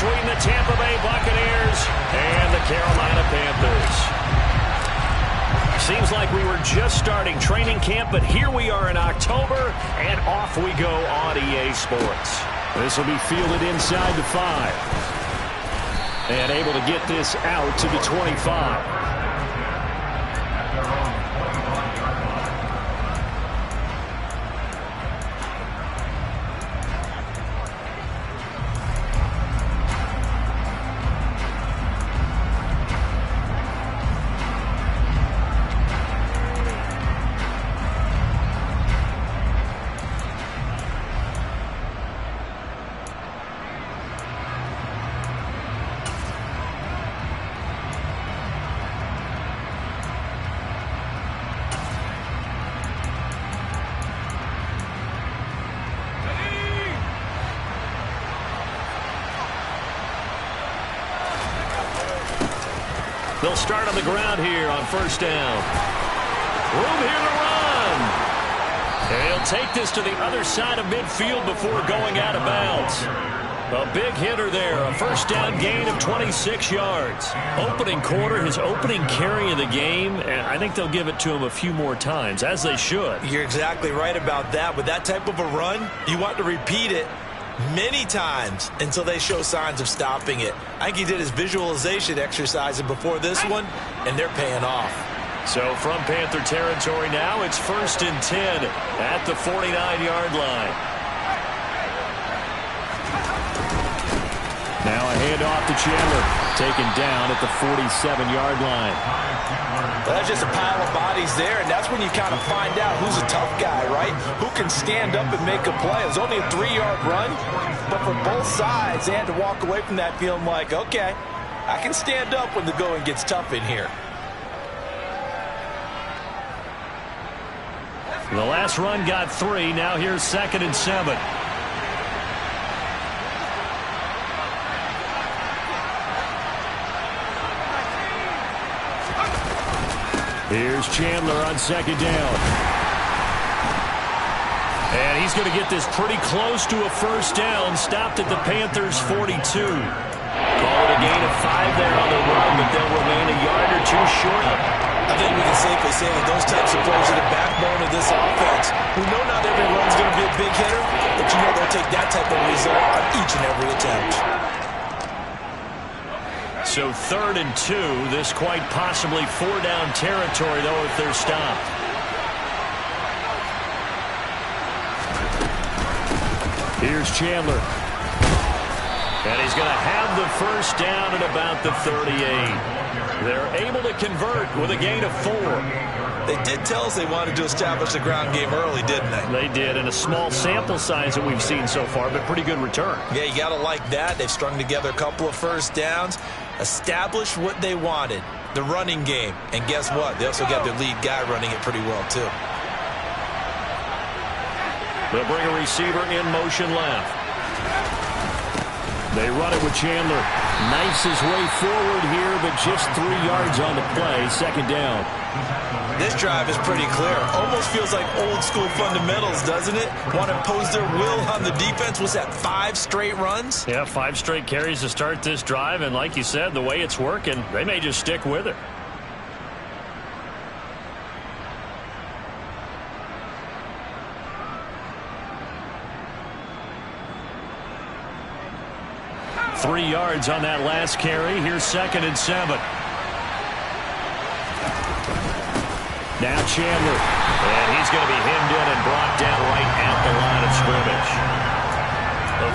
between the Tampa Bay Buccaneers and the Carolina Panthers. Seems like we were just starting training camp, but here we are in October, and off we go on EA Sports. This will be fielded inside the 5. And able to get this out to the 25. They'll start on the ground here on first down. Room here to run. And he'll take this to the other side of midfield before going out of bounds. A big hitter there. A first down gain of 26 yards. Opening quarter, his opening carry of the game, and I think they'll give it to him a few more times, as they should. You're exactly right about that. With that type of a run, you want to repeat it many times until they show signs of stopping it. I think he did his visualization exercises before this one, and they're paying off. So from Panther territory now, it's 1st and 10 at the 49-yard line. Now a handoff to Chandler, taken down at the 47-yard line. Well, that's just a pile of bodies there, and that's when you kind of find out who's a tough guy, right? Who can stand up and make a play. It was only a 3-yard run, but for both sides, they had to walk away from that feeling like, okay, I can stand up when the going gets tough in here. The last run got 3. Now here's 2nd and 7. Here's Chandler on 2nd down. And he's going to get this pretty close to a first down. Stopped at the Panthers' 42. Call it a gain of 5 there on the run, but they'll remain a yard or 2 short. I think we can safely say that those types of plays are the backbone of this offense. We know not every run's going to be a big hitter, but you know they'll take that type of result on each and every attempt. So 3rd and 2. This quite possibly 4-down territory, though, if they're stopped. Here's Chandler. And he's going to have the first down at about the 38. They're able to convert with a gain of 4. They did tell us they wanted to establish the ground game early, didn't they? They did, and a small sample size that we've seen so far, but pretty good return. Yeah, you got to like that. They've strung together a couple of first downs, established what they wanted, the running game. And guess what? They also got their lead guy running it pretty well, too. They'll bring a receiver in motion left. They run it with Chandler. Knifes his way forward here, but just 3 yards on the play. 2nd down. This drive is pretty clear. Almost feels like old school fundamentals, doesn't it? Want to impose their will on the defense. Was that 5 straight runs? Yeah, 5 straight carries to start this drive. And like you said, the way it's working, they may just stick with it. Three yards on that last carry. Here's 2nd and 7. Now Chandler. And he's going to be hemmed in and brought down right at the line of scrimmage.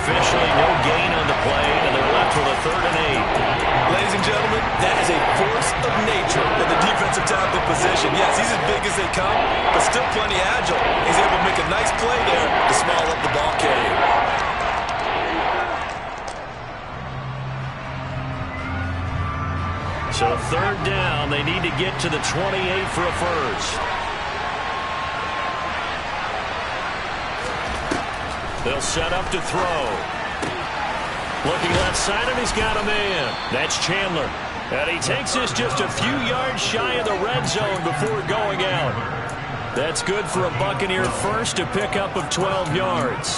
Officially no gain on the play, and they're left with a 3rd and 8. Ladies and gentlemen, that is a force of nature in the defensive tackle position. Yes, he's as big as they come, but still plenty agile. He's able to make a nice play there to small up the ball carrier. So 3rd down, they need to get to the 28 for a first. They'll set up to throw. Looking left side, and he's got a man. That's Chandler. And he takes this just a few yards shy of the red zone before going out. That's good for a Buccaneer first, a pickup of 12 yards.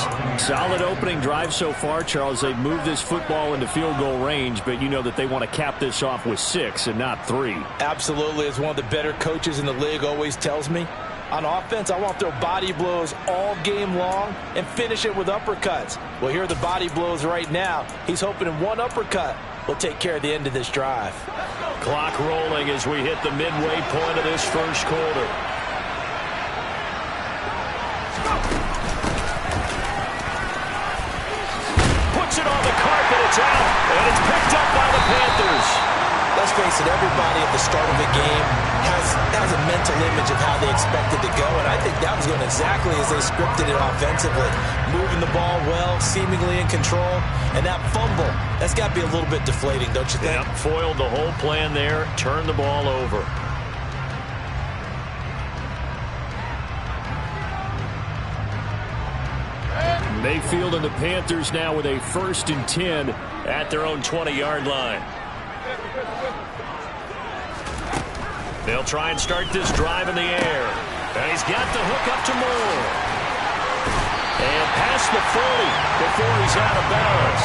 Solid opening drive so far, Charles. They've moved this football into field goal range, but you know that they want to cap this off with 6 and not 3. Absolutely. As one of the better coaches in the league always tells me, on offense, I want to throw body blows all game long and finish it with uppercuts. Well, here are the body blows right now. He's hoping in one uppercut will take care of the end of this drive. Clock rolling as we hit the midway point of this first quarter. Puts it on the carpet, it's out, and it's picked up by the Panthers. Let's face it, everybody at the start of a game has a mental image of how they expect it to go, and I think that was going exactly as they scripted it offensively. Moving the ball well, seemingly in control, and that fumble, that's got to be a little bit deflating, don't you think? Yep, foiled the whole plan there, turned the ball over. Mayfield and the Panthers now with a 1st and 10 at their own 20-yard line. They'll try and start this drive in the air. And he's got the hook up to Moore. And past the 40 before he's out of bounds.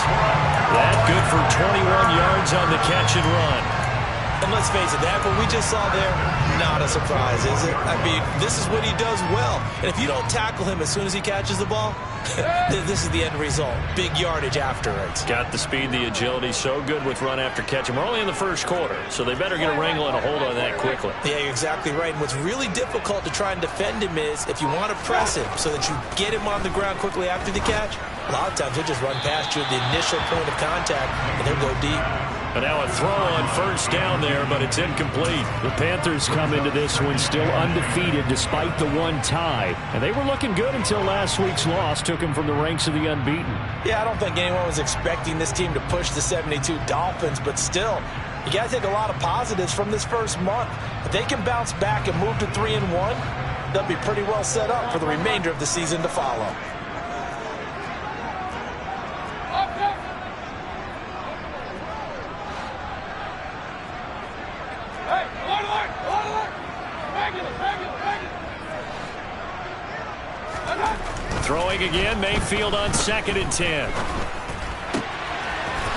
That good for 21 yards on the catch and run. And let's face it, that what we just saw there, not a surprise, is it? I mean, this is what he does well. And if you don't tackle him as soon as he catches the ball, this is the end result. Big yardage afterwards. Got the speed, the agility, so good with run after catch. And we're only in the first quarter, so they better get a wrangle and a hold on that quickly. Yeah, you're exactly right. And what's really difficult to try and defend him is if you want to press him so that you get him on the ground quickly after the catch, a lot of times he'll just run past you at the initial point of contact, and they'll go deep. And now a throw on 1st down there, but it's incomplete. The Panthers come into this one still undefeated despite the 1 tie. And they were looking good until last week's loss took them from the ranks of the unbeaten. Yeah, I don't think anyone was expecting this team to push the 72 Dolphins, but still, you got to take a lot of positives from this first month. If they can bounce back and move to 3-1, they'll be pretty well set up for the remainder of the season to follow. Throwing again, Mayfield on 2nd and 10.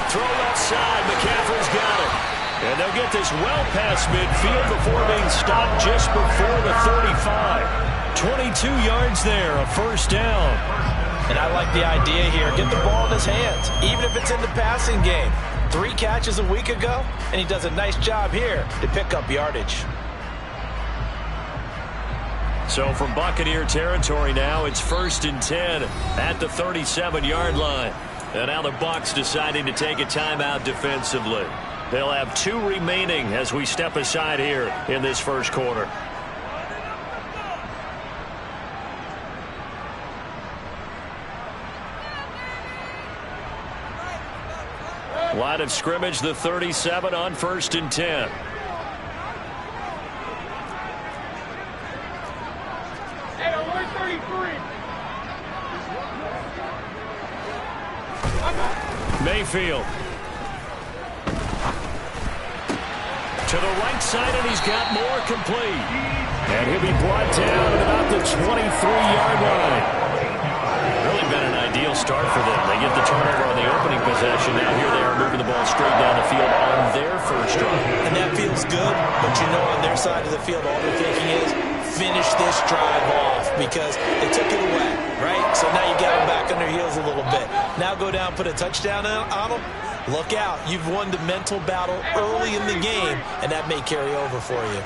Throw left side, McCaffrey's got it. And they'll get this well past midfield before being stopped just before the 35. 22 yards there, a 1st down. And I like the idea here. Get the ball in his hands, even if it's in the passing game. 3 catches a week ago, and he does a nice job here to pick up yardage. So from Buccaneer territory now, it's 1st and 10 at the 37-yard line. And now the Bucs deciding to take a timeout defensively. They'll have 2 remaining as we step aside here in this first quarter. Line of scrimmage, the 37 on 1st and 10. Mayfield to the right side, and he's got more complete. And he'll be brought down at about the 23-yard line. Really been an ideal start for them. They get the turnover on the opening possession. Now here they are moving the ball straight down the field on their first drive. And that feels good, but you know on their side of the field all they're thinking is finish this drive off because they took it away, right? So now you got them back on their heels a little bit. Now go down, put a touchdown on them. Look out. You've won the mental battle early in the game, and that may carry over for you.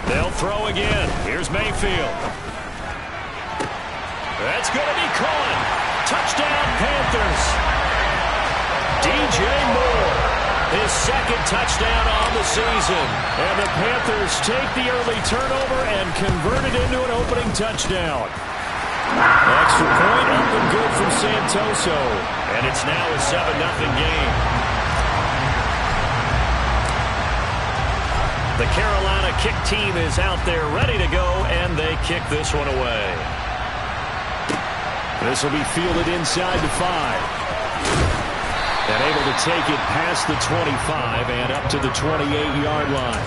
They'll throw again. Here's Mayfield. That's going to be caught. Touchdown, Panthers. DJ Moore, his 2nd touchdown on the season. And the Panthers take the early turnover and convert it into an opening touchdown. Extra point up and good from Santoso. And it's now a 7-0 game. The Carolina kick team is out there ready to go, and they kick this one away. This will be fielded inside the 5. And able to take it past the 25 and up to the 28-yard line.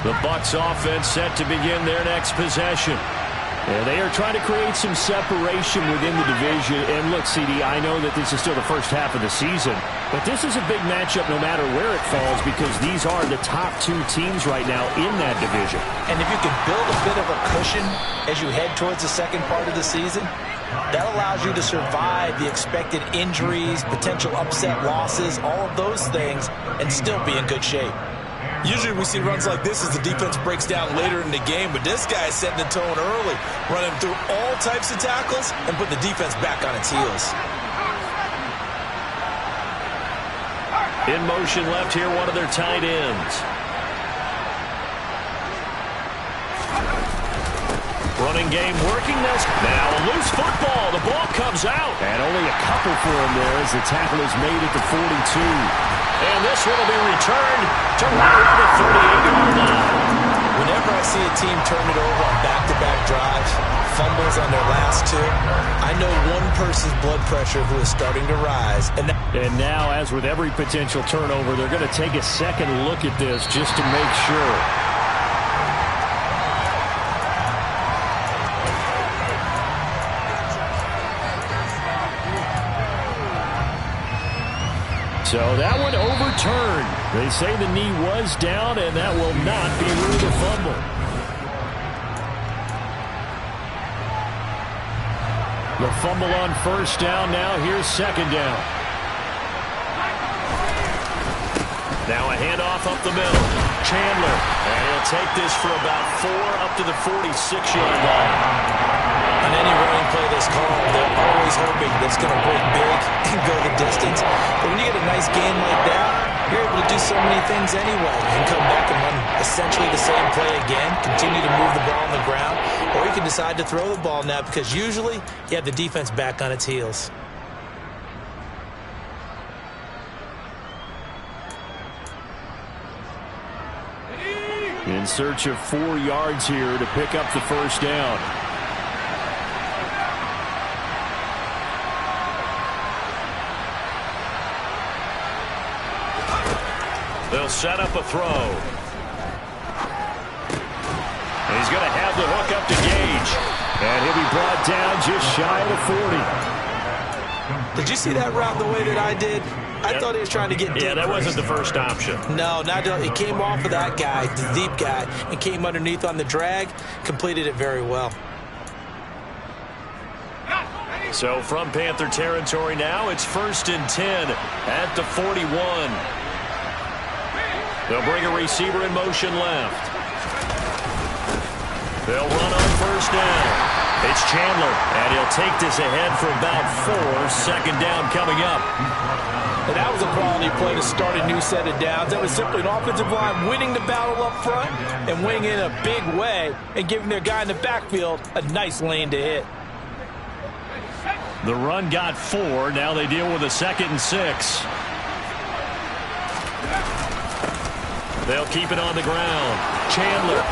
The Bucs offense set to begin their next possession. And they are trying to create some separation within the division. And look, CD, I know that this is still the first half of the season, but this is a big matchup no matter where it falls because these are the top two teams right now in that division. And if you can build a bit of a cushion as you head towards the second part of the season, that allows you to survive the expected injuries, potential upset losses, all of those things, and still be in good shape. Usually we see runs like this as the defense breaks down later in the game, but this guy is setting the tone early, running through all types of tackles and put the defense back on its heels. In motion left here, one of their tight ends. Running game working this. Now a loose football. The ball comes out. And only a couple for him there as the tackle is made at the 42. And this one will be returned to right around the 38-yard line. Whenever I see a team turn it over on back-to-back drives, fumbles on their last two, I know one person's blood pressure who is starting to rise. And now, as with every potential turnover, they're going to take a second look at this just to make sure. So that one overturned. They say the knee was down, and that will not be ruled a fumble. The fumble on first down. Now here's second down. Now a handoff up the middle. Chandler. And he'll take this for about 4 up to the 46-yard line. On any running play that's called, they're always hoping that it's going to break big and go the distance. But when you get a nice game like that, you're able to do so many things anyway and come back and run essentially the same play again, continue to move the ball on the ground, or you can decide to throw the ball now because usually you have the defense back on its heels. In search of 4 yards here to pick up the first down. They'll set up a throw. And he's going to have the hook up to Gage. And he'll be brought down just shy of the 40. Did you see that route the way that I did? I thought he was trying to get deep. Yeah, that wasn't the first option. No, it came off of that guy, the deep guy, and came underneath on the drag, completed it very well. So from Panther territory now, it's 1st and 10 at the 41. They'll bring a receiver in motion left. They'll run on first down. It's Chandler, and he'll take this ahead for about 4. Second down coming up. And that was a quality play to start a new set of downs. That was simply an offensive line winning the battle up front and winning in a big way and giving their guy in the backfield a nice lane to hit. The run got 4. Now they deal with a 2nd and 6. They'll keep it on the ground. Chandler.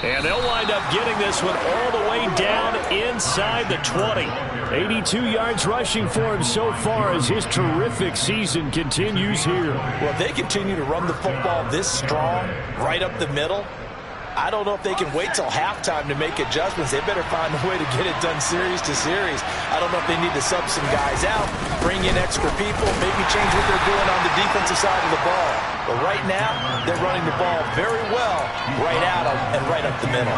And they'll wind up getting this one all the way down inside the 20. 82 yards rushing for him so far as his terrific season continues here. Well, they continue to run the football this strong, right up the middle. I don't know if they can wait till halftime to make adjustments. They better find a way to get it done series to series. I don't know if they need to sub some guys out, bring in extra people, maybe change what they're doing on the defensive side of the ball. But right now, they're running the ball very well right at them and right up the middle.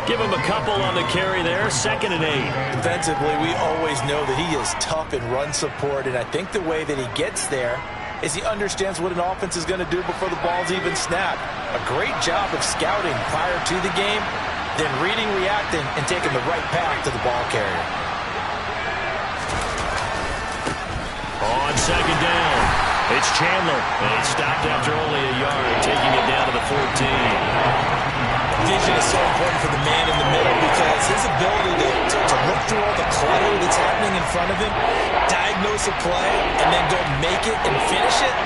Give him a couple on the carry there, 2nd and 8. Defensively, we always know that he is tough in run support, and I think the way that he gets there is he understands what an offense is going to do before the ball's even snapped. A great job of scouting prior to the game, then reading, reacting, and taking the right path to the ball carrier. On second down, it's Chandler, and he's stopped after only a yard, taking it down to the 14. Vision is so important for the man in the middle because his ability to look through all the clutter that's happening in front of him, diagnose a play, and then go make it and finish it,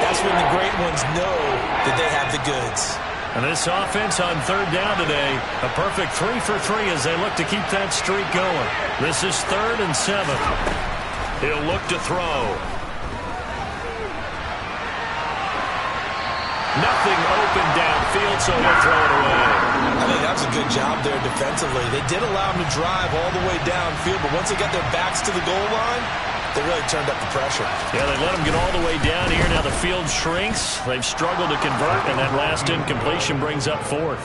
That's when the great ones know that they have the goods. And this offense on third down today, a perfect 3 for 3 as they look to keep that streak going. This is 3rd and 7. He'll look to throw. Nothing open downfield, so he'll throw it away. I think that was a good job there defensively. They did allow him to drive all the way downfield, but once they got their backs to the goal line, they really turned up the pressure. Yeah, they let him get all the way down here. Now the field shrinks. They've struggled to convert, and that last incompletion brings up 4th.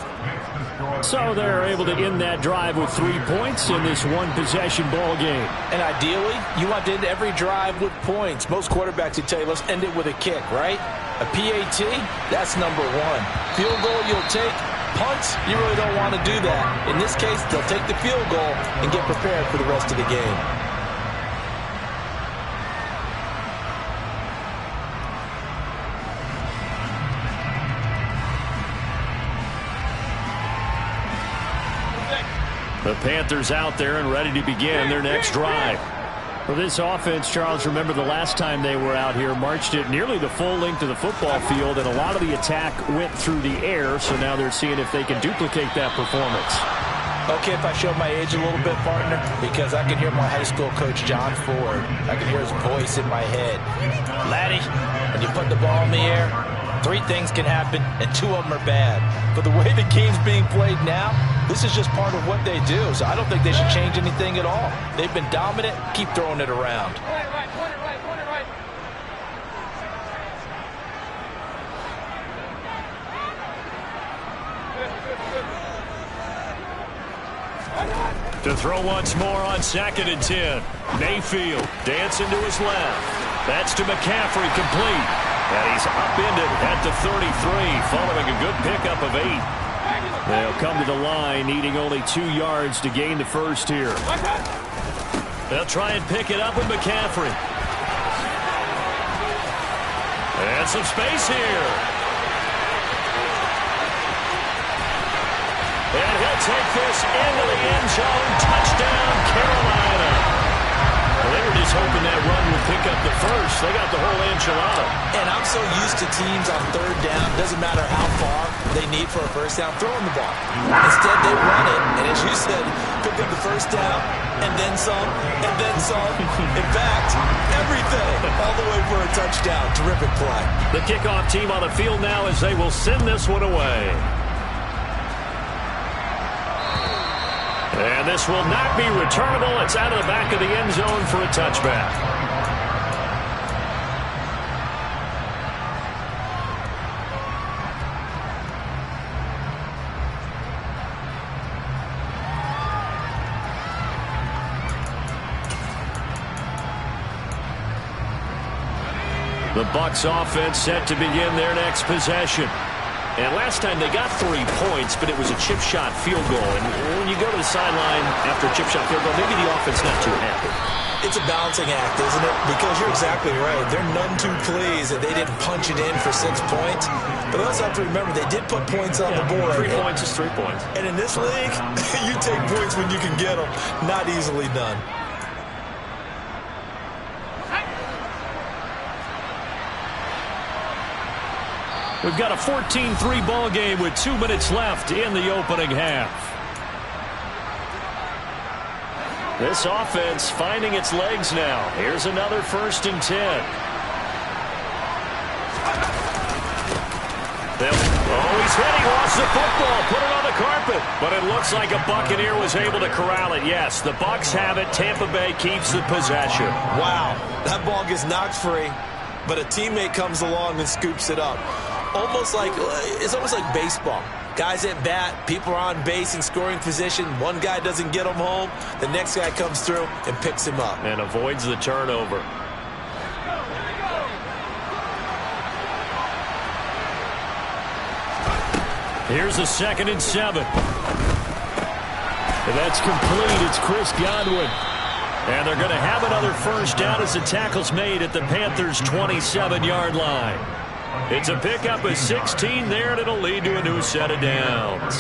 So they're able to end that drive with 3 points in this one-possession ball game. And ideally, you want to end every drive with points. Most quarterbacks would tell you, let's end it with a kick, right? A PAT, that's number 1. Field goal you'll take. Punts, you really don't want to do that. In this case, they'll take the field goal and get prepared for the rest of the game. The Panthers out there and ready to begin their next drive. For this offense, Charles, remember the last time they were out here, marched it nearly the full length of the football field, and a lot of the attack went through the air, so now they're seeing if they can duplicate that performance. Okay, if I show my age a little bit, partner, because I can hear my high school coach, John Ford. I can hear his voice in my head. Laddie, when you put the ball in the air, 3 things can happen, and 2 of them are bad. But the way the game's being played now, this is just part of what they do, so I don't think they should change anything at all. They've been dominant. Keep throwing it around. To throw once more on 2nd and 10. Mayfield dancing to his left. That's to McCaffrey, complete. And he's upended at the 33, following a good pickup of 8. They'll come to the line, needing only 2 yards to gain the first here. They'll try and pick it up with McCaffrey. And some space here. And he'll take this into the end zone. Touchdown, Carolina. Well, they were just hoping that run would pick up the first. They got the whole enchilada. And I'm so used to teams on third down, doesn't matter how far they need for a first down, throwing the ball. Instead, they run it, and as you said, pick up the first down, and then some, and then some. In fact, everything, all the way for a touchdown. Terrific play. The kickoff team on the field now as they will send this one away. And this will not be returnable. It's out of the back of the end zone for a touchback. The Bucs offense set to begin their next possession. And last time they got 3 points, but it was a chip shot field goal. And when you go to the sideline after a chip shot field goal, maybe the offense not too happy. It's a balancing act, isn't it? Because you're exactly right. They're none too pleased that they didn't punch it in for 6 points. But they also have to remember they did put points on the board. 3 points is 3 points. And in this league, you take points when you can get them. Not easily done. We've got a 14-3 ball game with 2 minutes left in the opening half. This offense finding its legs now. Here's another 1st and 10. He's hit. He lost the football. Put it on the carpet. But it looks like a Buccaneer was able to corral it. Yes, the Bucs have it. Tampa Bay keeps the possession. Wow, that ball gets knocked free, but a teammate comes along and scoops it up. It's almost like baseball. Guys at bat, people are on base in scoring position. One guy doesn't get him home. The next guy comes through and picks him up. And avoids the turnover. Here's a 2nd and 7. And that's complete. It's Chris Godwin. And they're going to have another first down as the tackle's made at the Panthers' 27-yard line. It's a pickup of 16 there, and it'll lead to a new set of downs.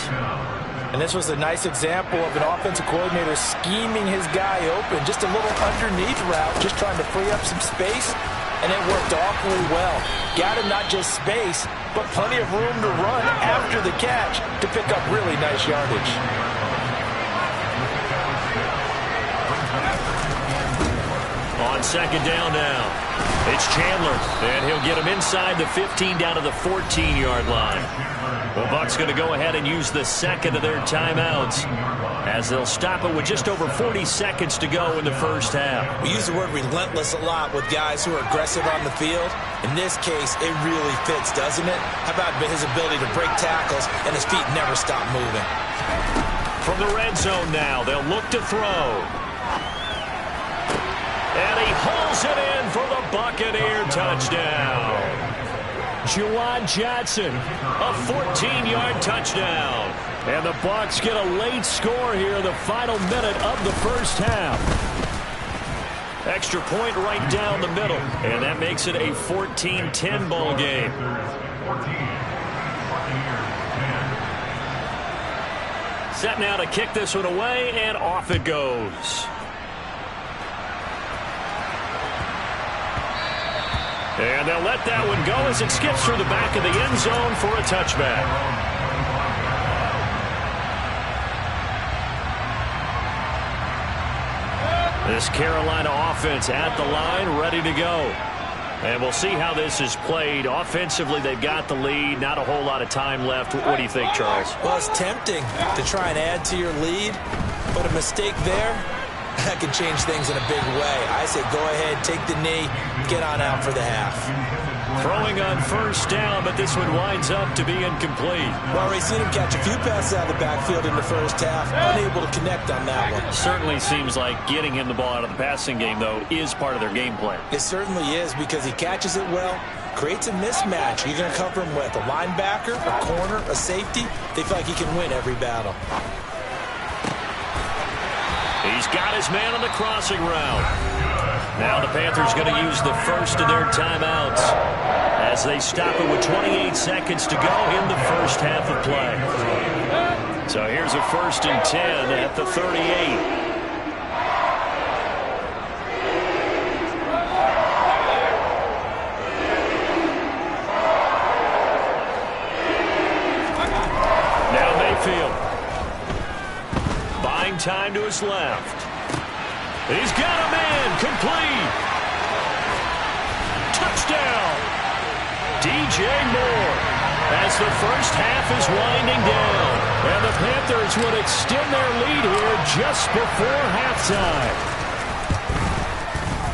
And this was a nice example of an offensive coordinator scheming his guy open. Just a little underneath route, just trying to free up some space. and it worked awfully well. Got him not just space, but plenty of room to run after the catch to pick up really nice yardage. On second down now, it's Chandler, and he'll get him inside the 15 down to the 14-yard line. Well, Bucs going to go ahead and use the second of their timeouts as they'll stop it with just over 40 seconds to go in the first half. We use the word relentless a lot with guys who are aggressive on the field. In this case, it really fits, doesn't it? How about his ability to break tackles and his feet never stop moving? From the red zone now, they'll look to throw. And he hauls it in for the Buccaneer touchdown. Juwan Johnson, a 14-yard touchdown. And the Bucs get a late score here in the final minute of the first half. Extra point right down the middle. And that makes it a 14-10 ball game. Set now to kick this one away, and off it goes. And they'll let that one go as it skips through the back of the end zone for a touchback. This Carolina offense at the line, ready to go. And we'll see how this is played. Offensively, they've got the lead. Not a whole lot of time left. What do you think, Charles? Well, it's tempting to try and add to your lead, but a mistake there, that can change things in a big way. I say go ahead, take the knee, get on out for the half. Throwing on first down, but this one winds up to be incomplete. Well, we've seen him catch a few passes out of the backfield in the first half, unable to connect on that one. Certainly seems like getting him the ball out of the passing game, though, is part of their game plan. It certainly is, because he catches it well, creates a mismatch. You're going to cover him with a linebacker, a corner, a safety. They feel like he can win every battle. He's got his man on the crossing route. Now the Panthers going to use the first of their timeouts as they stop it with 28 seconds to go in the first half of play. So here's a 1st and 10 at the 38. Time to his left. He's got a man complete. Touchdown. DJ Moore as the first half is winding down. And the Panthers would extend their lead here just before halftime.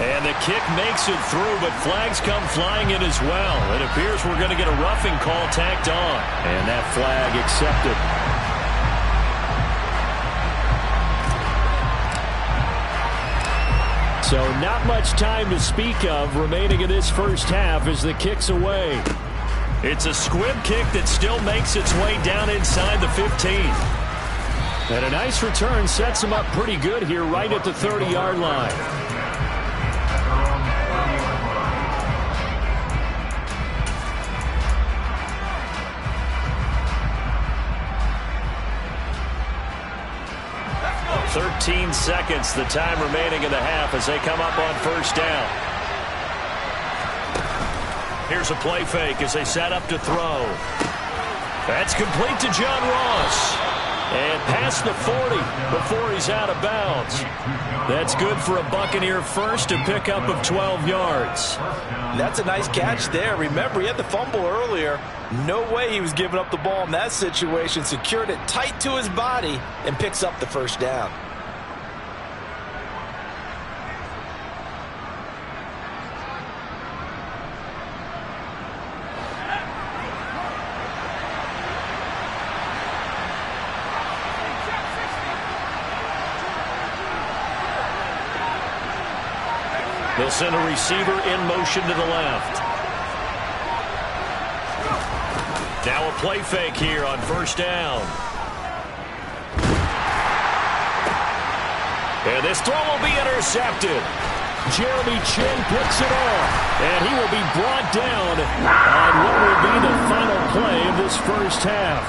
And the kick makes it through, but flags come flying in as well. It appears we're going to get a roughing call tacked on. And that flag accepted. So not much time to speak of remaining in this first half as the kick's away. It's a squib kick that still makes its way down inside the 15. And a nice return sets him up pretty good here right at the 30-yard line. .13 seconds, the time remaining in the half as they come up on first down. Here's a play fake as they set up to throw. That's complete to John Ross. And past the 40 before he's out of bounds. That's good for a Buccaneer first, a pickup of 12 yards. That's a nice catch there. Remember, he had the fumble earlier. No way he was giving up the ball in that situation. Secured it tight to his body and picks up the first down. They'll send a receiver in motion to the left. Now a play fake here on first down. And this throw will be intercepted. Jeremy Chin picks it off. And he will be brought down on what will be the final play of this first half.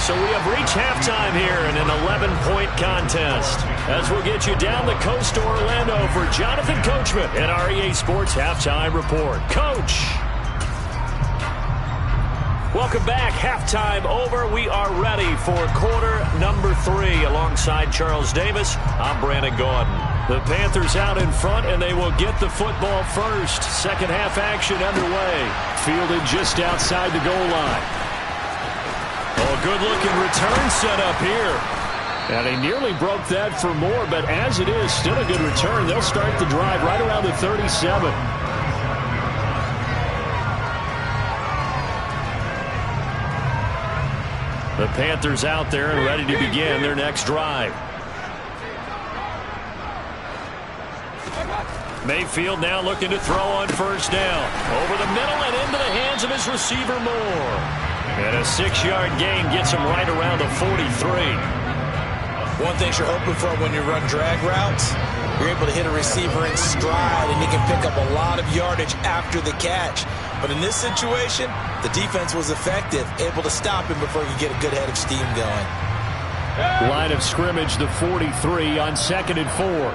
So we have reached halftime here in an 11-point contest. As we'll get you down the coast to Orlando for Jonathan Coachman in our EA Sports Halftime Report. Coach. Welcome back. Halftime over. We are ready for quarter number 3. Alongside Charles Davis, I'm Brandon Gaudin. The Panthers out in front, and they will get the football first. Second half action underway. Fielded just outside the goal line. Oh, good-looking return set up here. And he nearly broke that for more, but as it is, still a good return. They'll start the drive right around the 37. The Panthers out there and ready to begin their next drive. Mayfield now looking to throw on first down. Over the middle and into the hands of his receiver Moore. And a 6-yard gain gets him right around the 43. One thing you're hoping for when you run drag routes, you're able to hit a receiver in stride, and he can pick up a lot of yardage after the catch. But in this situation, the defense was effective, able to stop him before he could get a good head of steam going. Line of scrimmage, the 43 on 2nd and 4.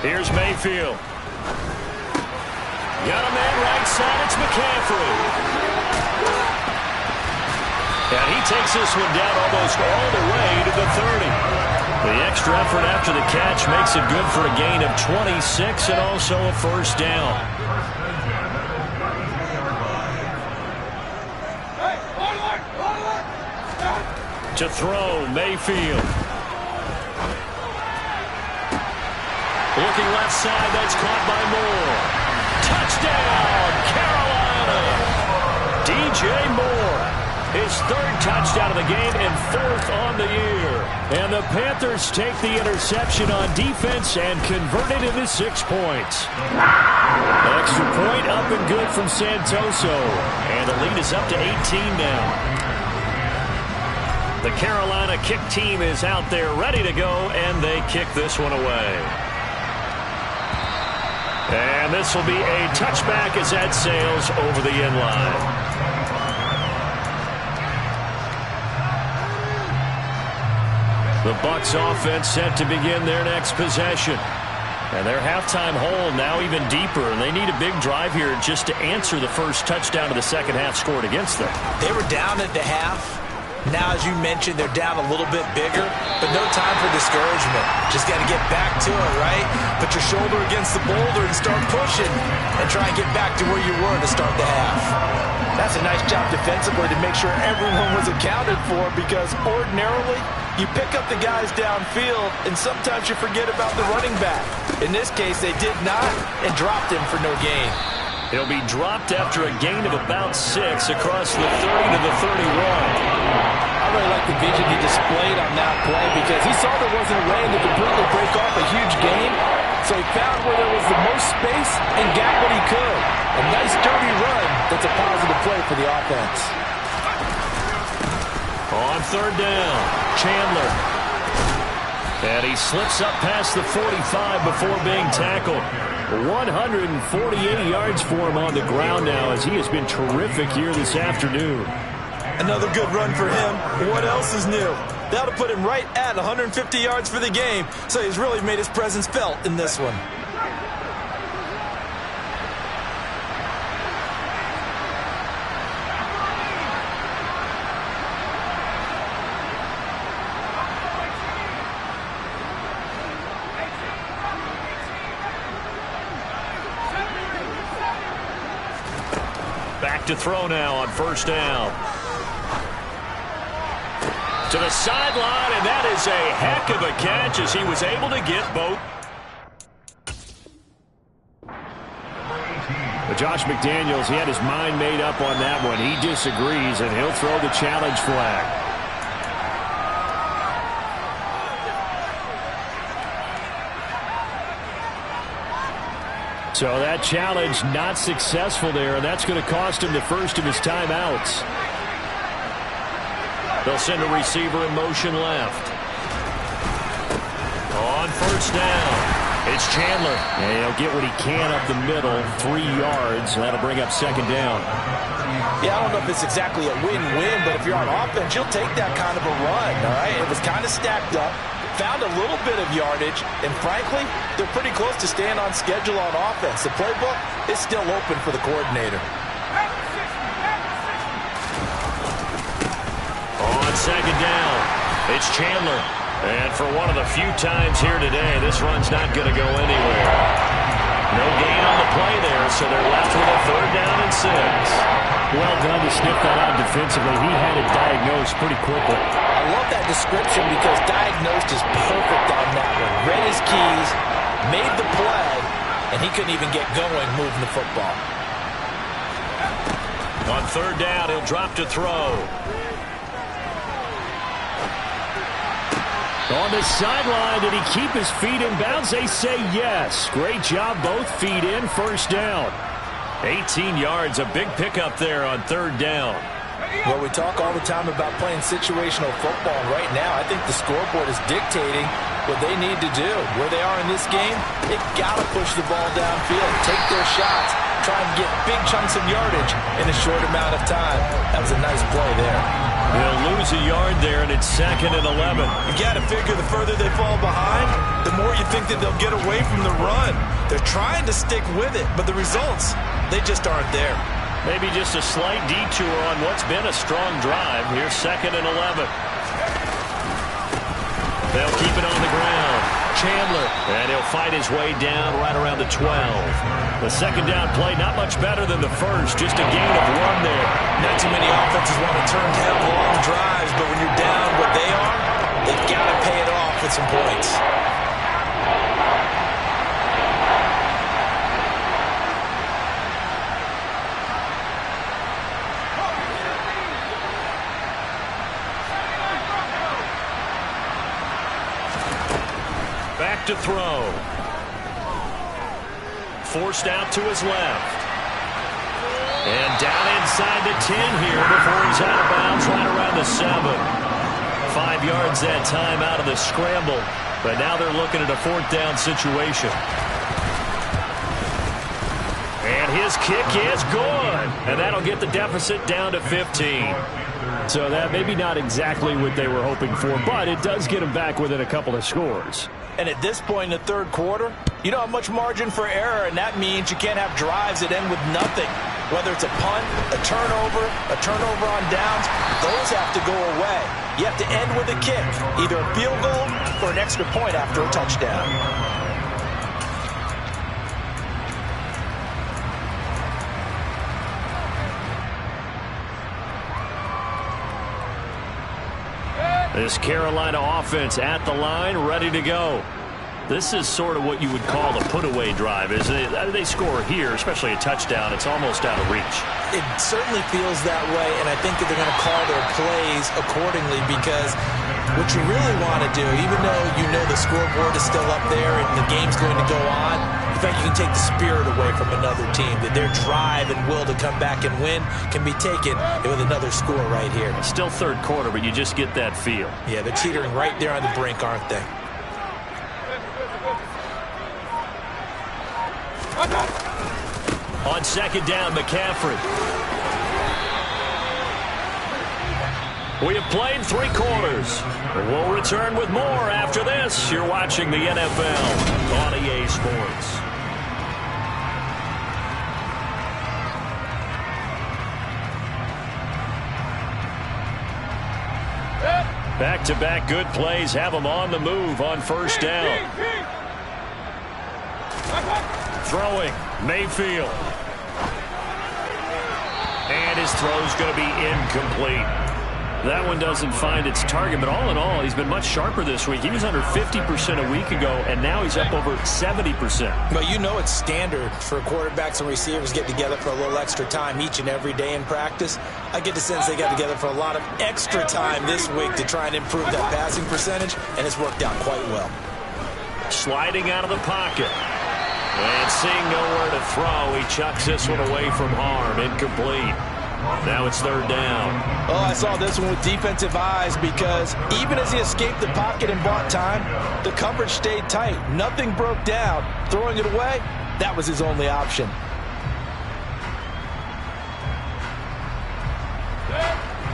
Here's Mayfield. Got a man right side. It's McCaffrey. And he takes this one down almost all the way to the 30. The extra effort after the catch makes it good for a gain of 26 and also a first down. To throw, Mayfield. Looking left side, that's caught by Moore. Touchdown, Carolina! DJ Moore, his 3rd touchdown of the game and 4th on the year. And the Panthers take the interception on defense and convert it into 6 points. Extra point up and good from Santoso. And the lead is up to 18 now. The Carolina kick team is out there ready to go, and they kick this one away. And this will be a touchback as that sails over the end line. The Bucs offense set to begin their next possession. And their halftime hole now even deeper, and they need a big drive here just to answer the first touchdown of the second half scored against them. They were down at the half. Now, as you mentioned, they're down a little bit bigger, but no time for discouragement. Just got to get back to it, right? Put your shoulder against the boulder and start pushing and try and get back to where you were to start the half. That's a nice job defensively to make sure everyone was accounted for, because ordinarily you pick up the guys downfield and sometimes you forget about the running back. In this case, they did not and dropped him for no gain. He'll be dropped after a gain of about 6 across the 30 to the 31. I really like the vision he displayed on that play, because he saw there wasn't a way to completely break off a huge gain. So he found where there was the most space and got what he could. A nice dirty run that's a positive play for the offense. On 3rd down, Chandler. And he slips up past the 45 before being tackled. 148 yards for him on the ground now, as he has been terrific here this afternoon. Another good run for him. What else is new? That'll put him right at 150 yards for the game, so he's really made his presence felt in this one. Back to throw now on 1st down. To the sideline, and that is a heck of a catch as he was able to get both. But Josh McDaniels, he had his mind made up on that one. He disagrees, and he'll throw the challenge flag. So that challenge not successful there, and that's going to cost him the first of his timeouts. They'll send a receiver in motion left. On first down, it's Chandler. And he'll get what he can up the middle, 3 yards. That'll bring up second down. Yeah, I don't know if it's exactly a win-win, but if you're on offense, you'll take that kind of a run, all right? It was kind of stacked up, found a little bit of yardage, and frankly, they're pretty close to staying on schedule on offense. The playbook is still open for the coordinator. On second down, it's Chandler. And for one of the few times here today, this run's not going to go anywhere. No gain on the play there, so they're left with a 3rd down and 6. Well done to sniff that out defensively. He had it diagnosed pretty quickly. I love that description because diagnosed is perfect on that one. Read his keys, made the play, and he couldn't even get going moving the football. On 3rd down, he'll drop to throw. On the sideline, did he keep his feet in bounds? They say yes. Great job, both feet in, 1st down. 18 yards, a big pickup there on 3rd down. Well, we talk all the time about playing situational football. Right now, I think the scoreboard is dictating what they need to do. Where they are in this game, they've got to push the ball downfield, take their shots, try and get big chunks of yardage in a short amount of time. That was a nice play there. They'll lose a yard there, and it's 2nd and 11. You got to figure the further they fall behind, the more you think that they'll get away from the run. They're trying to stick with it, but the results, they just aren't there. Maybe just a slight detour on what's been a strong drive. Here's 2nd and 11. They'll keep it on the ground. Chandler, and he'll fight his way down right around the 12. The 2nd down play, not much better than the first, just a gain of 1 there. Not too many offenses want to turn down long drives, but when you're down what they are, they've got to pay it off with some points. Back to throw. Forced out to his left. And down inside the 10 here before he's out of bounds right around the 7. 5 yards that time out of the scramble. But now they're looking at a 4th down situation. And his kick is good. And that'll get the deficit down to 15. So that maybe not exactly what they were hoping for, but it does get them back within a couple of scores. And at this point in the 3rd quarter, you don't have much margin for error, and that means you can't have drives that end with nothing. Whether it's a punt, a turnover on downs, those have to go away. You have to end with a kick, either a field goal or an extra point after a touchdown. This Carolina offense at the line, ready to go. This is sort of what you would call a put-away drive, isn't it? They score here, especially a touchdown. It's almost out of reach. It certainly feels that way, and I think that they're going to call their plays accordingly because what you really want to do, even though you know the scoreboard is still up there and the game's going to go on, in fact, you can take the spirit away from another team, that their drive and will to come back and win can be taken with another score right here. Still 3rd quarter, but you just get that feel. Yeah, they're teetering right there on the brink, aren't they? On 2nd down, McCaffrey. We have played 3 quarters. We'll return with more after this. You're watching the NFL on EA Sports. Back-to-back good plays have them on the move on 1st down. Throwing, Mayfield. And his throw's going to be incomplete. That one doesn't find its target, but all in all, he's been much sharper this week. He was under 50% a week ago, and now he's up over 70%. But you know it's standard for quarterbacks and receivers get together for a little extra time each and every day in practice. I get the sense they got together for a lot of extra time this week to try and improve that passing percentage, and it's worked out quite well. Sliding out of the pocket. And seeing nowhere to throw, he chucks this one away from harm. Incomplete. Now it's third down. Oh, I saw this one with defensive eyes because even as he escaped the pocket and bought time, the coverage stayed tight. Nothing broke down. Throwing it away, that was his only option.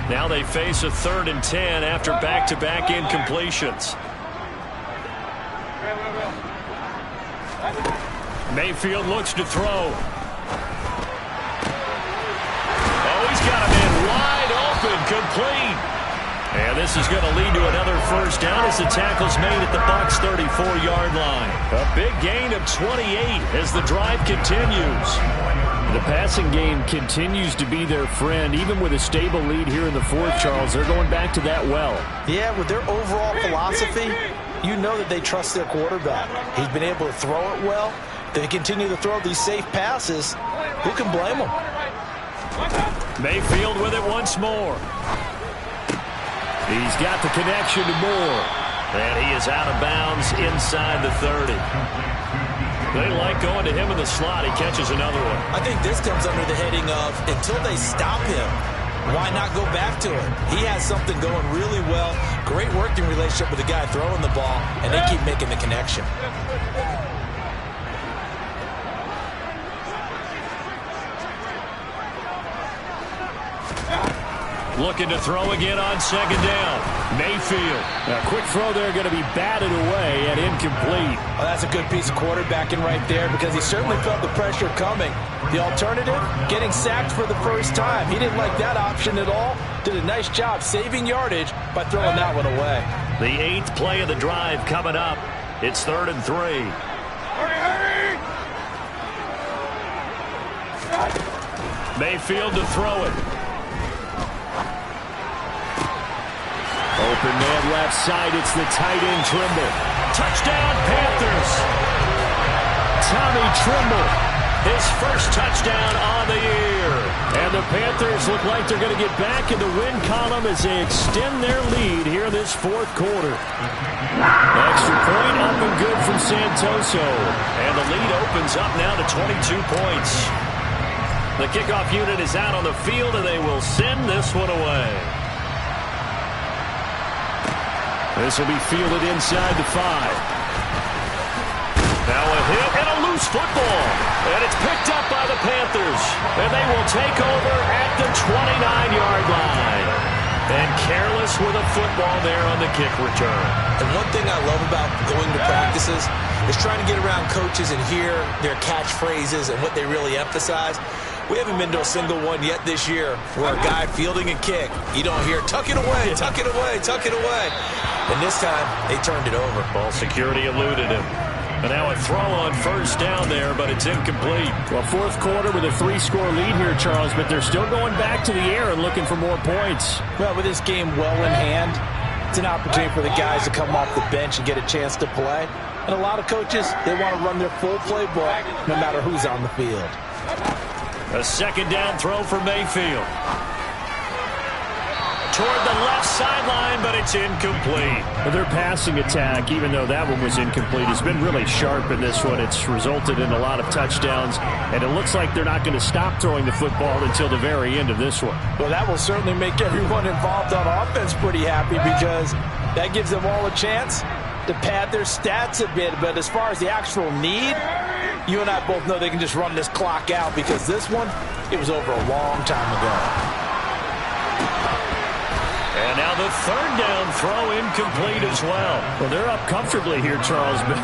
Now they face a 3rd and 10 after back-to-back incompletions. Mayfield looks to throw. Oh, he's got a man wide open, complete. And this is going to lead to another first down as the tackle's made at the Bucs 34-yard line. A big gain of 28 as the drive continues. The passing game continues to be their friend. Even with a stable lead here in the fourth, Charles, they're going back to that well. Yeah, with their overall philosophy, you know that they trust their quarterback. He's been able to throw it well. They continue to throw these safe passes. Who can blame them? Mayfield with it once more. He's got the connection to Moore. And he is out of bounds inside the 30. They like going to him in the slot. He catches another one. I think this comes under the heading of until they stop him, why not go back to it? He has something going really well. Great working relationship with the guy throwing the ball, and they keep making the connection. Looking to throw again on second down. Mayfield. A quick throw there going to be batted away and incomplete. Oh, that's a good piece of quarterbacking right there because he certainly felt the pressure coming. The alternative, getting sacked for the first time. He didn't like that option at all. Did a nice job saving yardage by throwing that one away. The 8th play of the drive coming up. It's 3rd and 3. Mayfield to throw it. Open man left side. It's the tight end, Trimble. Touchdown, Panthers. Tommy Trimble, his first touchdown on the year. And the Panthers look like they're going to get back in the win column as they extend their lead here in this fourth quarter. Extra point up and good from Santoso. And the lead opens up now to 22 points. The kickoff unit is out on the field, and they will send this one away. This will be fielded inside the 5. Now a hit and a loose football. And it's picked up by the Panthers. And they will take over at the 29-yard line. And careless with a football there on the kick return. And one thing I love about going to practices is trying to get around coaches and hear their catchphrases and what they really emphasize. We haven't been to a single one yet this year where a guy fielding a kick, you don't hear, tuck it away, tuck it away, tuck it away. And this time, they turned it over. Ball security eluded him. And now a throw on first down there, but it's incomplete. Well, fourth quarter with a 3-score lead here, Charles, but they're still going back to the air and looking for more points. Well, with this game well in hand, it's an opportunity for the guys to come off the bench and get a chance to play. And a lot of coaches, they want to run their full playbook no matter who's on the field. A second down throw for Mayfield. Toward the left sideline, but it's incomplete. Well, their passing attack, even though that one was incomplete, has been really sharp in this one. It's resulted in a lot of touchdowns, and it looks like they're not going to stop throwing the football until the very end of this one. Well, that will certainly make everyone involved on offense pretty happy because that gives them all a chance to pad their stats a bit. But as far as the actual need, you and I both know they can just run this clock out because this one, it was over a long time ago. And now the third down throw incomplete as well. Well, they're up comfortably here, Charles, but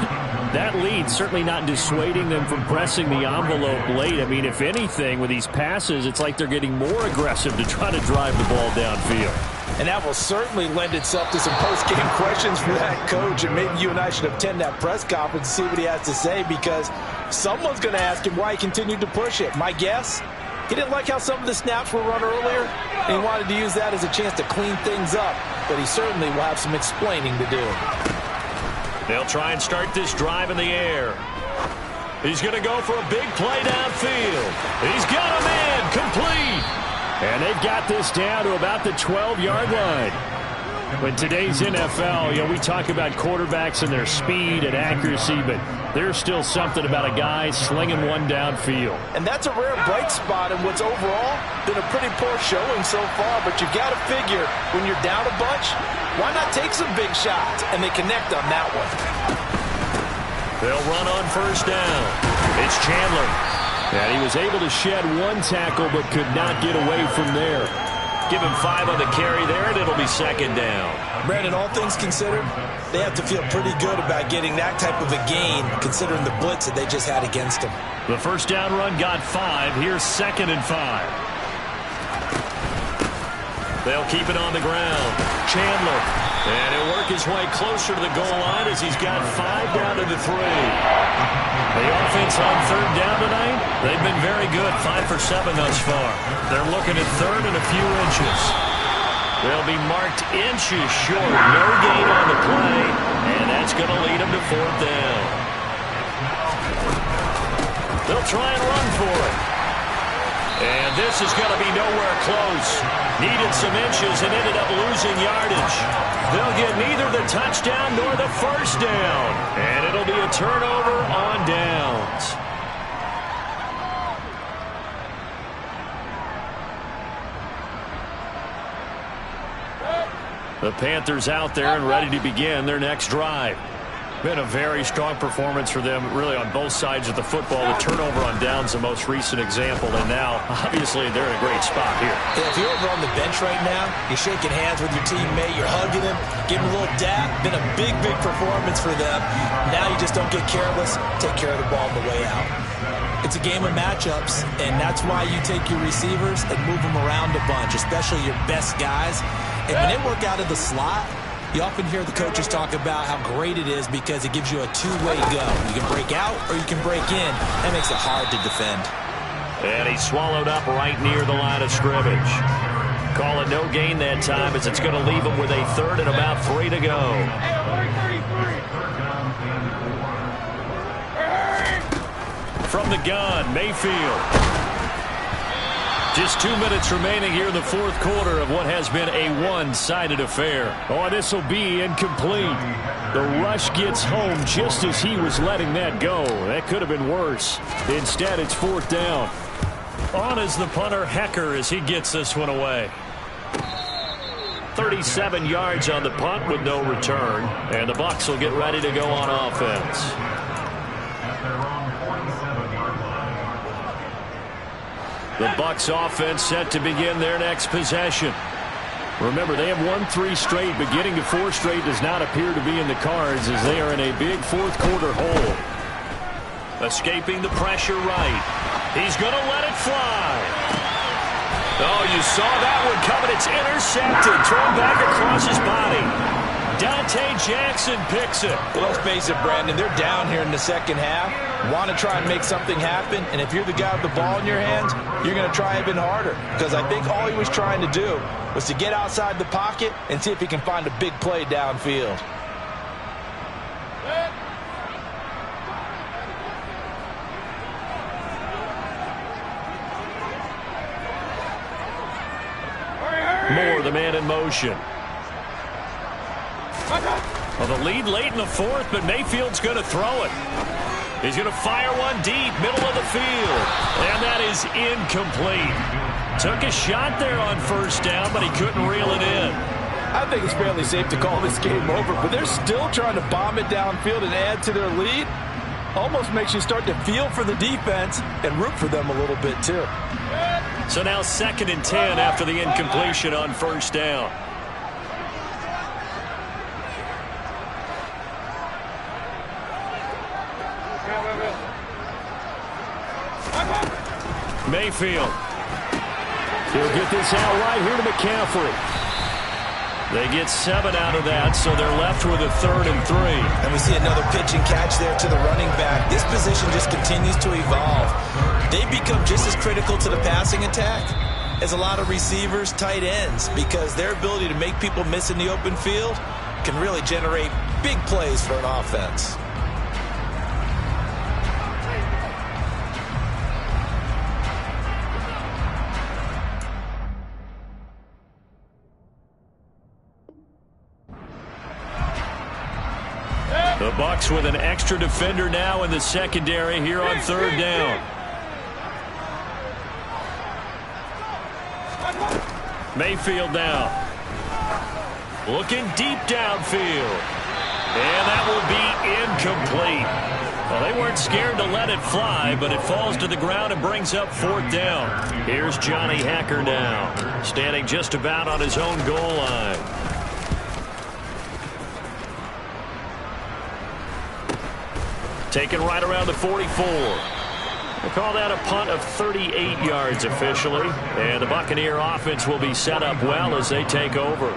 that lead certainly not dissuading them from pressing the envelope late. I mean, if anything, with these passes, it's like they're getting more aggressive to try to drive the ball downfield. And that will certainly lend itself to some post-game questions for that coach. And maybe you and I should attend that press conference and see what he has to say because someone's going to ask him why he continued to push it. My guess, he didn't like how some of the snaps were run earlier, and he wanted to use that as a chance to clean things up. But he certainly will have some explaining to do. They'll try and start this drive in the air. He's going to go for a big play downfield. He's got a man complete. And they've got this down to about the 12-yard line. In today's NFL, we talk about quarterbacks and their speed and accuracy, but there's still something about a guy slinging one downfield. And that's a rare bright spot in what's overall been a pretty poor showing so far. But you got to figure when you're down a bunch, why not take some big shots? And they connect on that one. They'll run on first down. It's Chandler. And he was able to shed one tackle but could not get away from there. Give him 5 on the carry there, and it'll be second down. Brandon, all things considered, they have to feel pretty good about getting that type of a gain, considering the blitz that they just had against them. The first down run got 5. Here's 2nd and 5. They'll keep it on the ground. Chandler. And he'll work his way closer to the goal line as he's got 5 down to the 3. The offense on third down tonight, they've been very good. 5 for 7 thus far. They're looking at third and a few inches. They'll be marked inches short. No gain on the play. And that's going to lead them to 4th down. They'll try and run for it. And this is going to be nowhere close. Needed some inches and ended up losing yardage. They'll get neither the touchdown nor the first down. And it'll be a turnover on downs. The Panthers out there and ready to begin their next drive. Been a very strong performance for them, really, on both sides of the football. The turnover on downs, the most recent example, and now, obviously, they're in a great spot here. Yeah, if you're over on the bench right now, you're shaking hands with your teammate, you're hugging him, giving him a little dap. Been a big, big performance for them. Now you just don't get careless, take care of the ball on the way out. It's a game of matchups, and that's why you take your receivers and move them around a bunch, especially your best guys. And when they work out of the slot, you often hear the coaches talk about how great it is because it gives you a two-way go. You can break out or you can break in. That makes it hard to defend. And he's swallowed up right near the line of scrimmage. Call it no gain that time as it's going to leave him with a 3rd and about 3 to go. From the gun, Mayfield. Just 2 minutes remaining here in the 4th quarter of what has been a one-sided affair. Oh, this will be incomplete. The rush gets home just as he was letting that go. That could have been worse. Instead, it's 4th down. On is the punter, Hecker, as he gets this one away. 37 yards on the punt with no return. And the Bucs will get ready to go on offense. The Bucs offense set to begin their next possession. Remember, they have won 3 straight, but getting to 4 straight does not appear to be in the cards as they are in a big 4th quarter hole. Escaping the pressure right. He's going to let it fly. Oh, you saw that one coming. It's intercepted. Thrown back across his body. Dante Jackson picks it. Well, let's face it, Brandon, they're down here in the second half. Want to try and make something happen, and if you're the guy with the ball in your hands, you're going to try even harder. Because I think all he was trying to do was to get outside the pocket and see if he can find a big play downfield. Moore, the man in motion. Well, the lead late in the 4th, but Mayfield's going to throw it. He's going to fire one deep, middle of the field. And that is incomplete. Took a shot there on first down, but he couldn't reel it in. I think it's fairly safe to call this game over, but they're still trying to bomb it downfield and add to their lead. Almost makes you start to feel for the defense and root for them a little bit, too. So now 2nd and 10 after the incompletion on first down. Mayfield. He'll get this out right here to McCaffrey. They get 7 out of that, so they're left with a 3rd and 3. And we see another pitch and catch there to the running back. This position just continues to evolve. They become just as critical to the passing attack as a lot of receivers, tight ends, because their ability to make people miss in the open field can really generate big plays for an offense. The Bucs with an extra defender now in the secondary here on third down. Mayfield now. Looking deep downfield. And that will be incomplete. Well, they weren't scared to let it fly, but it falls to the ground and brings up fourth down. Here's Johnny Hacker now, standing just about on his own goal line. Taken right around the 44. We'll call that a punt of 38 yards officially. And the Buccaneer offense will be set up well as they take over.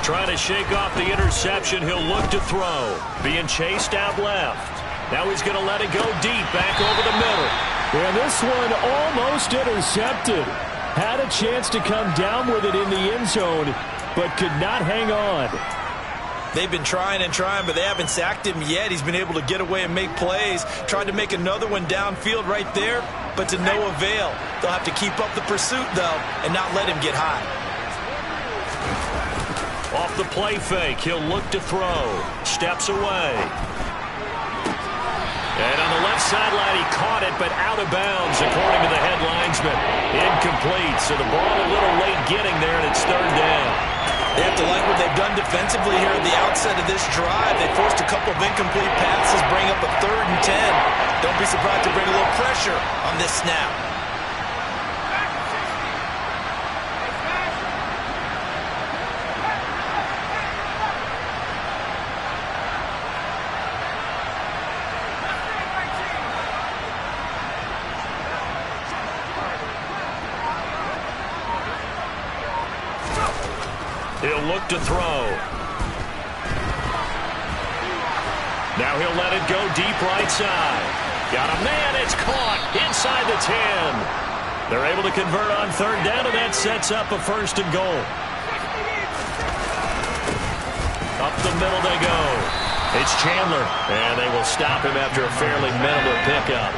Trying to shake off the interception. He'll look to throw. Being chased out left. Now he's going to let it go deep, back over the middle. Yeah, this one almost intercepted. Had a chance to come down with it in the end zone, but could not hang on. They've been trying and trying, but they haven't sacked him yet. He's been able to get away and make plays. Tried to make another one downfield right there, but to no avail. They'll have to keep up the pursuit, though, and not let him get high. Off the play fake, he'll look to throw. Steps away. And on the left sideline, he caught it, but out of bounds, according to the head linesman. Incomplete, so the ball a little late getting there, and it's third down. They have to like what they've done defensively here at the outset of this drive. They forced a couple of incomplete passes, bring up a 3rd and 10. Don't be surprised to bring a little pressure on this snap. He'll look to throw. Now he'll let it go deep right side. Got a man, it's caught inside the 10. They're able to convert on third down, and that sets up a 1st and goal. Up the middle they go. It's Chandler, and they will stop him after a fairly minimal pickup.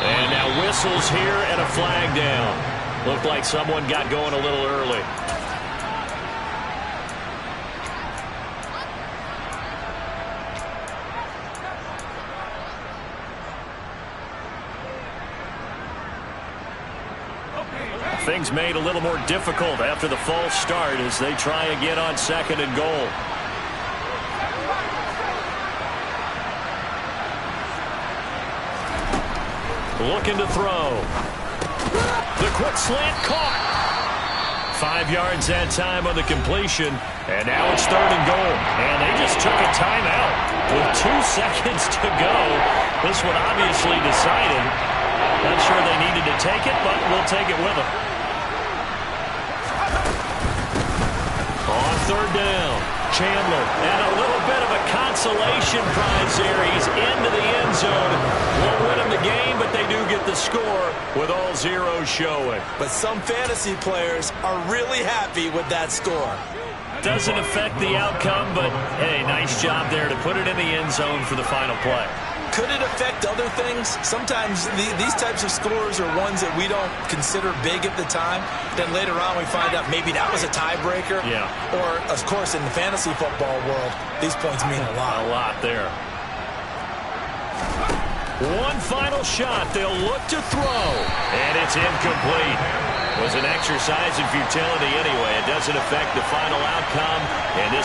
And now whistles here and a flag down. Looked like someone got going a little early. Things made a little more difficult after the false start as they try again on 2nd and goal. Looking to throw. The quick slant caught. 5 yards that time on the completion. And now it's 3rd and goal. And they just took a timeout with 2 seconds to go. This one obviously decided. Not sure they needed to take it, but we'll take it with them. On 3rd down, Chandler. And a little bit of a consolation prize there. He's into the end zone. Won't win him the game, but they do get the score with all zeros showing. But some fantasy players are really happy with that score. Doesn't affect the outcome, but hey, nice job there to put it in the end zone for the final play. Could it affect other things? Sometimes these types of scores are ones that we don't consider big at the time. Then later on we find out maybe that was a tiebreaker. Yeah. Or, of course, in the fantasy football world, these points mean a lot. A lot there. One final shot. They'll look to throw. And it's incomplete. It was an exercise in futility anyway. It doesn't affect the final outcome. And this